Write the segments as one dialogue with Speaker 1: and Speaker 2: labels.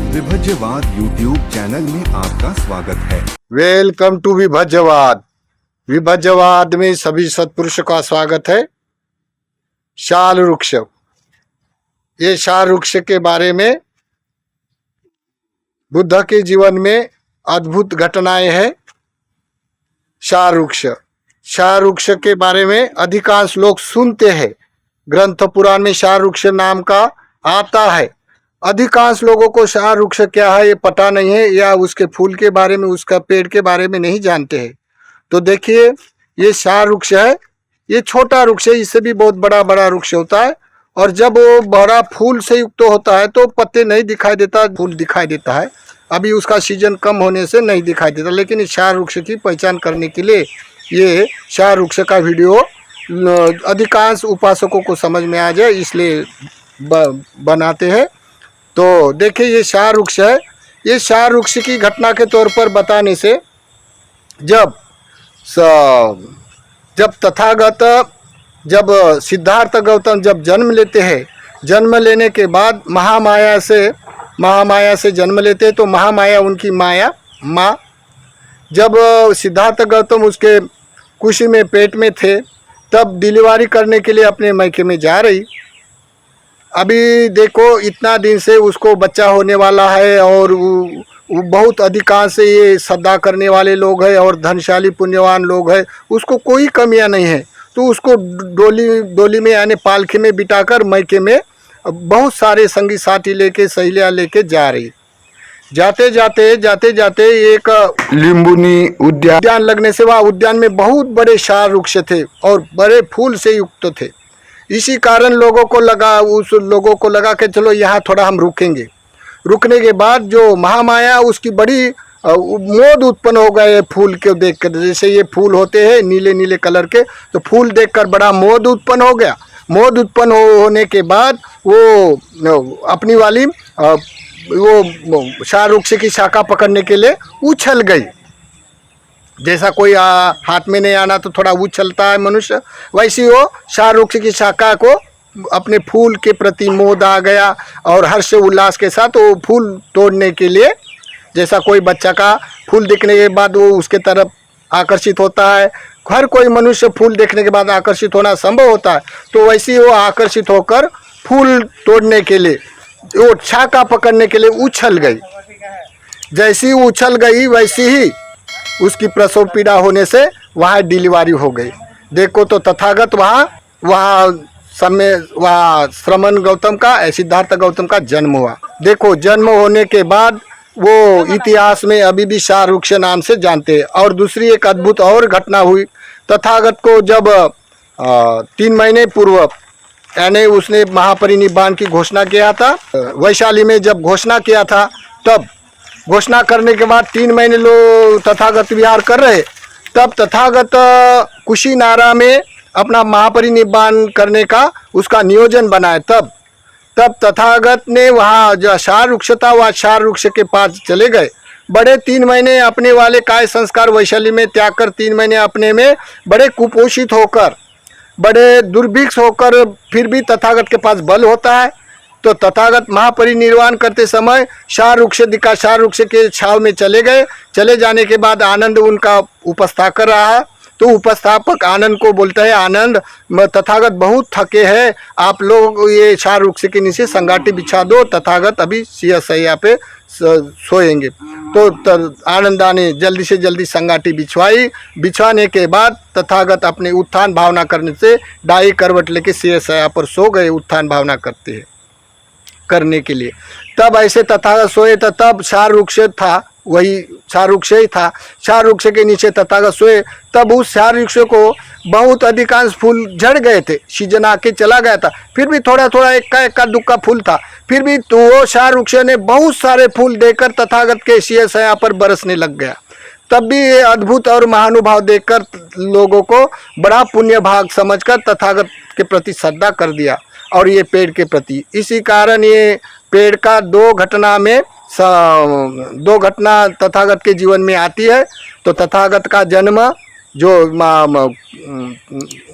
Speaker 1: विभज्यवाद YouTube channel में आपका स्वागत है।
Speaker 2: Welcome to विभज्यवाद। विभज्यवाद में सभी सत्पुरुषों का स्वागत है। शाल वृक्ष, ये शाल वृक्ष के बारे में बुद्ध के जीवन में अद्भुत घटनाएं हैं। शाल वृक्ष के बारे में अधिकांश लोग सुनते हैं। ग्रंथ पुराण में शाल वृक्ष नाम का आता है। अधिकांश लोगों को शाल वृक्ष क्या है ये पता नहीं है, या उसके फूल के बारे में, उसका पेड़ के बारे में नहीं जानते हैं। तो देखिए, ये शाल वृक्ष है, ये छोटा वृक्ष है, इससे भी बहुत बड़ा बड़ा वृक्ष होता है। और जब वो बड़ा फूल से युक्त होता है तो पत्ते नहीं दिखाई देता, फूल दिखाई देता है। अभी उसका सीजन कम होने से नहीं दिखाई देता, लेकिन इस शाल वृक्ष की पहचान करने के लिए ये शाल वृक्ष का वीडियो अधिकांश उपासकों को समझ में आ जाए इसलिए बनाते हैं। तो देखिए, ये शाल वृक्ष है। ये शाल वृक्ष की घटना के तौर पर बताने से, जब तथागत, जब सिद्धार्थ गौतम जब जन्म लेते हैं, जन्म लेने के बाद महामाया से जन्म लेते हैं। तो महामाया उनकी माँ। जब सिद्धार्थ गौतम उसके कुशी में पेट में थे, तब डिलीवरी करने के लिए अपने मैके में जा रही। अभी देखो, इतना दिन से उसको बच्चा होने वाला है, और वो बहुत अधिकांश ये श्रद्धा करने वाले लोग हैं और धनशाली पुण्यवान लोग हैं, उसको कोई कमियां नहीं है। तो उसको डोली में यानी पालखी में बिठाकर मैके में बहुत सारे संगी साथी लेके, सहेलियां लेके जा रही। जाते जाते एक लिंबुनी उद्यान लगने से, वहाँ उद्यान में बहुत बड़े शाल वृक्ष थे और बड़े फूल से युक्त थे। इसी कारण उस लोगों को लगा कि चलो यहाँ थोड़ा हम रुकेंगे। रुकने के बाद जो महामाया, उसकी बड़ी मोद उत्पन्न हो गए फूल को देखकर। जैसे ये फूल होते हैं नीले नीले कलर के, तो फूल देखकर बड़ा मोद उत्पन्न हो गया। मोद उत्पन्न होने के बाद वो अपनी वाली वो शाल वृक्ष की शाखा पकड़ने के लिए उछल गई। जैसा कोई हाथ में नहीं आना तो थोड़ा उछलता है मनुष्य, वैसी वो शाल वृक्ष की शाखा को अपने फूल के प्रति मोद आ गया, और हर्ष उल्लास के साथ वो फूल तोड़ने के लिए, जैसा कोई बच्चा का फूल देखने के बाद वो उसके तरफ आकर्षित होता है, हर कोई मनुष्य फूल देखने के बाद आकर्षित होना संभव होता है। तो वैसे वो आकर्षित होकर फूल तोड़ने के लिए, वो शाखा पकड़ने के लिए उछल गई। जैसी उछल गई वैसी ही उसकी प्रसव पीड़ा होने से वहाँ डिलीवरी हो गई। देखो, तो तथागत वहाँ श्रमण गौतम का, सिद्धार्थ गौतम का जन्म हुआ। देखो, जन्म होने के बाद वो इतिहास में अभी भी शाल वृक्ष नाम से जानते हैं। और दूसरी एक अद्भुत और घटना हुई। तथागत को जब 3 महीने पूर्व, यानी उसने महापरिनिर्वाण की घोषणा किया था, वैशाली में जब घोषणा किया था, तब घोषणा करने के बाद 3 महीने लोग तथागत विहार कर रहे। तब तथागत कुशीनारा में अपना महापरिनिर्वाण करने का उसका नियोजन बनाया। तब तथागत ने वहाँ जो शाल वृक्ष था, वहाँ शाल वृक्ष के पास चले गए। बड़े 3 महीने अपने वाले काय संस्कार वैशाली में त्याग कर, 3 महीने अपने में बड़े कुपोषित होकर, बड़े दुर्भिक्ष होकर, फिर भी तथागत के पास बल होता है। तो तथागत महापरिनिर्वाण करते समय शाल वृक्ष के छाव में चले गए। चले जाने के बाद आनंद उनका उपस्थापक रहा। तो उपस्थापक आनंद को बोलता है, आनंद, तथागत बहुत थके हैं, आप लोग ये शाल वृक्ष के नीचे संगाटी बिछा दो, तथागत अभी शैया पे सोएंगे। तो आनंदा ने जल्दी से जल्दी संगाटी बिछवाई। बिछवाने के बाद तथागत अपने उत्थान भावना करने से डाई करवट लेके शैया पर सो गए, उत्थान भावना करने के लिए। तब ऐसे तथागत सोए, तो तब शाल वृक्ष था, वही शाल वृक्ष ही था। शाल वृक्ष के नीचे तथागत सोए। तब उस शाल वृक्ष को बहुत अधिकांश फूल झड़ गए थे, सीजन आके चला गया था। फिर भी थोड़ा थोड़ा एक्का दुक्का फूल था। फिर भी तो वो शाल वृक्ष ने बहुत सारे फूल देकर तथागत के शैया पर बरसने लग गया। तब भी ये अद्भुत और महानुभाव देखकर लोगों को बड़ा पुण्य भाग समझकर तथागत के प्रति श्रद्धा कर दिया, और ये पेड़ के प्रति। इसी कारण ये पेड़ का दो घटना तथागत के जीवन में आती है। तो तथागत का जन्म जो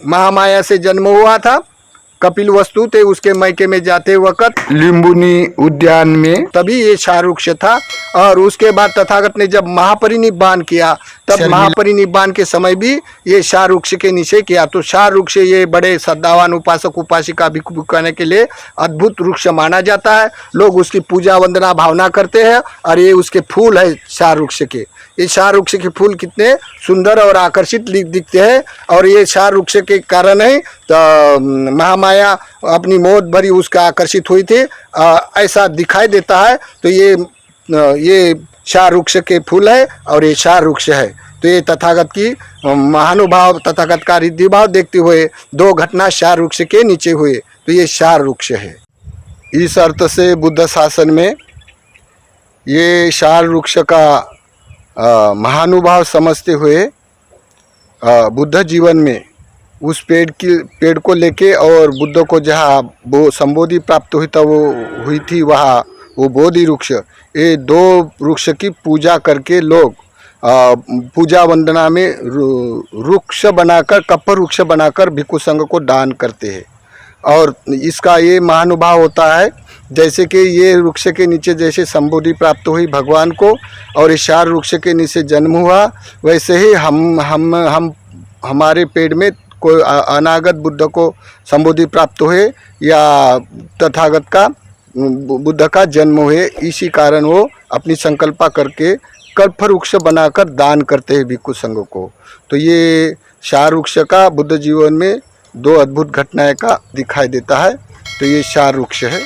Speaker 2: महामाया से जन्म हुआ था, कपिल वस्तु थे, उसके मैके में जाते वक्त लिम्बुनी उद्यान में, तभी ये शाहरुक्ष था। और उसके बाद तथागत ने जब महापरिनिब्बान किया, तब महापरिनिब्बान के समय भी ये शाहरुक्ष के नीचे किया। तो शाहरुक्ष ये बड़े श्रद्धावान उपासक उपासिका भिक्षु करने के लिए अद्भुत वृक्ष माना जाता है। लोग उसकी पूजा वंदना भावना करते हैं। और ये उसके फूल है शाहरुक्ष के। ये शाहरुक्ष के फूल कितने सुंदर और आकर्षित दिखते हैं। और ये शाहरुक्ष के कारण ही तो महामाया अपनी मौत भरी उसका आकर्षित हुई थी, ऐसा दिखाई देता है। तो ये शाहरुक्ष के फूल है और ये शाहरुक्ष है। तो ये तथागत की महानुभाव, तथागत का रिद्धि भाव देखते हुए दो घटना शाहरुक्ष के नीचे हुए, तो ये शाहरुक्ष है। इस अर्थ से बुद्ध शासन में ये शाहरुक्ष का महानुभाव समझते हुए बुद्ध जीवन में उस पेड़ को लेके और बुद्ध को जहाँ वो संबोधि प्राप्त हुई था वो हुई थी वहाँ वो बोधि वृक्ष, ये दो वृक्ष की पूजा करके लोग पूजा वंदना में वृक्ष बनाकर, कप्पर वृक्ष बनाकर भिक्षु संघ को दान करते हैं। और इसका ये महानुभाव होता है जैसे कि ये वृक्ष के नीचे जैसे संबोधि प्राप्त हुई भगवान को और इस शार वृक्ष के नीचे जन्म हुआ, वैसे ही हमारे पेड़ में कोई अनागत बुद्ध को संबोधि प्राप्त हुए या तथागत का बुद्ध का जन्म हुए। इसी कारण वो अपनी संकल्पा करके कल्प वृक्ष बनाकर दान करते हैं भिक्षु संघ को। तो ये शार वृक्ष का बुद्ध जीवन में दो अद्भुत घटनाएं का दिखाई देता है। तो ये शार वृक्ष है।